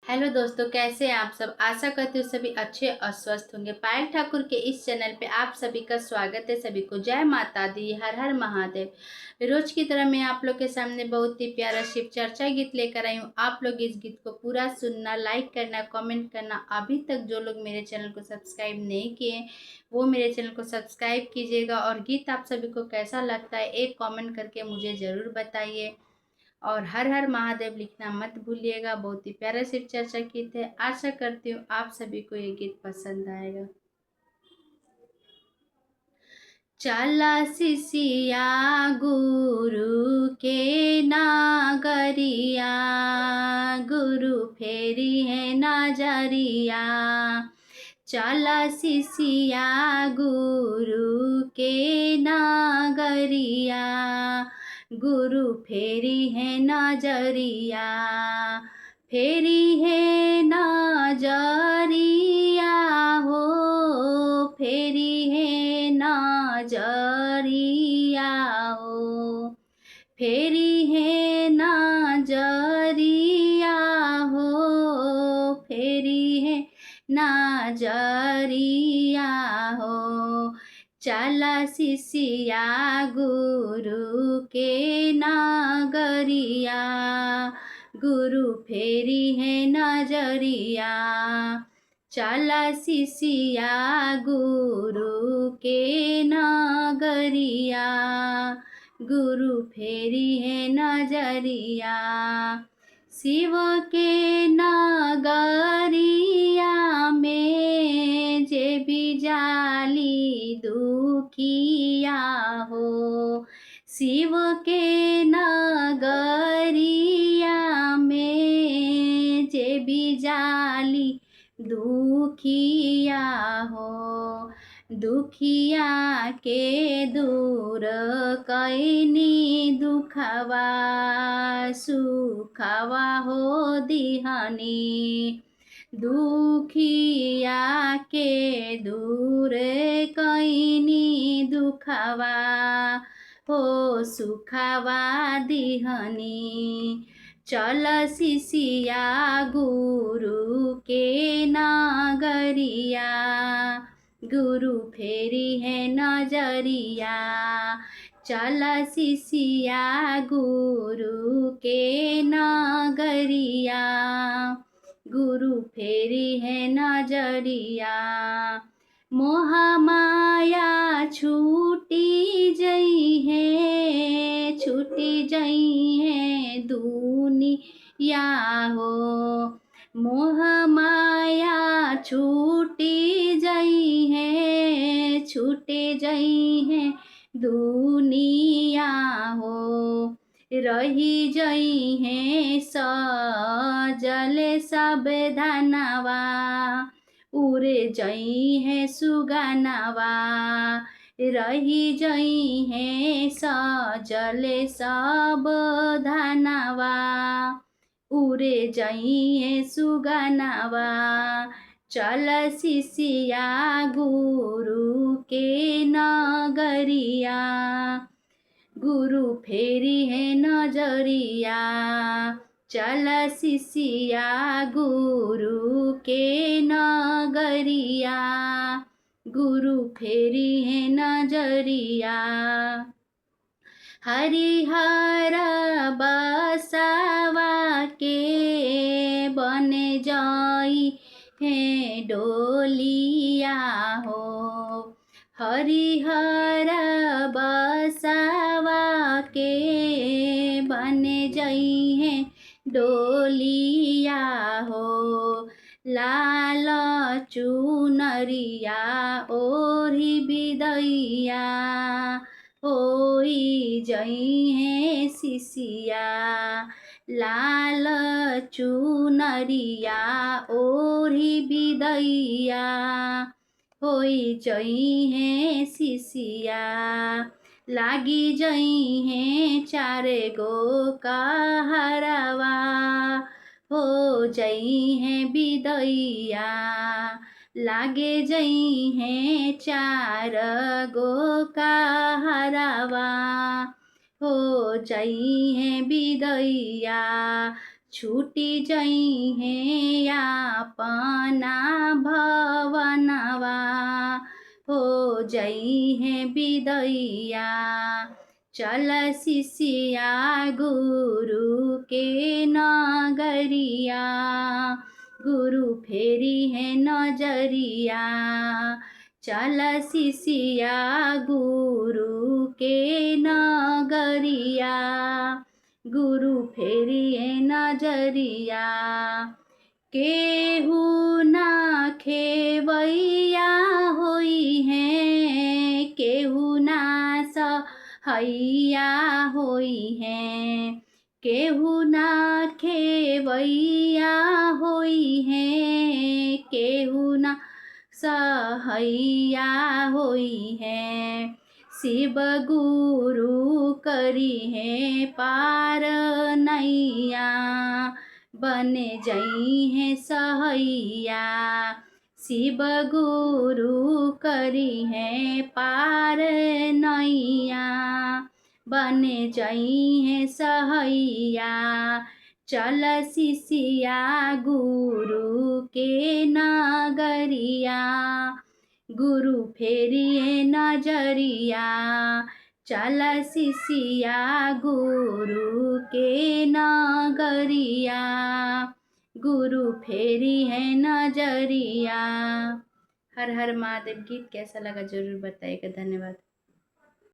Hello दोस्तों, कैसे हैं आप सब। आशा करती हूँ सभी अच्छे और स्वस्थ होंगे। पायल ठाकुर के इस चैनल पे आप सभी का स्वागत है। सभी को जय माता दी, हर हर महादेव। रोज की तरह मैं आप लोग के सामने बहुत ही प्यारा शिव चर्चा गीत लेकर आई हूँ। आप लोग इस गीत को पूरा सुनना, लाइक करना, कमेंट करना। अभी तक जो लोग मेरे चैनल को सब्सक्राइब नहीं किए वो मेरे चैनल को सब्सक्राइब कीजिएगा। और गीत आप सभी को कैसा लगता है एक कमेंट करके मुझे ज़रूर बताइए। और हर हर महादेव लिखना मत भूलिएगा। बहुत ही प्यारा शिव चर्चा गीत है। आशा करती हूँ आप सभी को ये गीत पसंद आएगा। चला सिसिया गुरु के नागरिया, गुरु फेरी है नजरिया। चला सिसिया गुरु के नागरिया, गुरु फेरी है नजरिया। फेरी है नजरिया हो, फेरी है नजरिया हो, फेरी है नजरिया हो, फेरी है नजरिया हो। चला सिसिया गुरु के नागरिया, गुरु फेरी है नजरिया। चला सिसिया गुरु के नागरिया, गुरु फेरी है नजरिया। शिव के नगरिया में जे भी जाली दुखिया हो, शिव के नगरिया में जे भी जाली दुखिया हो। दुखिया के दूर कैनी दुखवा, सुखवा हो दिहनी। दुखिया के दूर कैनी दुखवा हो, सुखवा दिहनी। चल सिसिया गुरु के नागरिया, गुरु फेरी है नजरिया। चल सिसिया गुरु के नागरिया, गुरु फेरी है नजरिया। मोह माया छूटी जई है, छूटी जई है दुनिया हो। मोह माया छूटी जई है, छूटे जई है दुनिया हो। रही जई है सजल सब धनवा, उड़े जई है सुगनवा। रही जई है सजल सब धनवा, उड़े जई है सुगनवा। चल सिसिया गुरु के नगरिया, गुरु फेरी है नजरिया। चल सिसिया गुरु के नगरिया, गुरु फेरी है नजरिया। हरिहर बसवा के बन जाई है डोलिया हो। हरिहर बसवा के बन जई है डोलिया हो। लाल चुनरिया ओढ़ी बिदैया, होई जई है सिसिया। लाल चुनरिया ओढ़ी बिदैया, होई जई है सिसिया। लागी जई है चार गो कहरवा, हो जई है बिदैया। लागे जई है चार गो कहरवा, हो जई है बिदैया। छूटी जई है अपना भवनवा, हो जई है विदैया। चल शिष्या गुरु के नगरिया, गुरु फेरी है नजरिया। चल शिष्या गुरु के नगरिया, गुरु फेरी है नजरिया। केहू ना खेवैया होई है, केहू ना सहैया होई है। केहू ना खेवैया होई है, केहू ना सहैया होई है। शिव गुरु करी है पार नैया, बने जई है सहैया। शिव गुरु करी है पार नैया, बने जई है सहैया। चल शिष्या गुरु के नगरिया, गुरु फेरी है नजरिया। चल शिष्या गुरु के नगरिया, गुरु फेरी है नजरिया। हर हर महादेव। गीत कैसा लगा जरूर बताइएगा। धन्यवाद।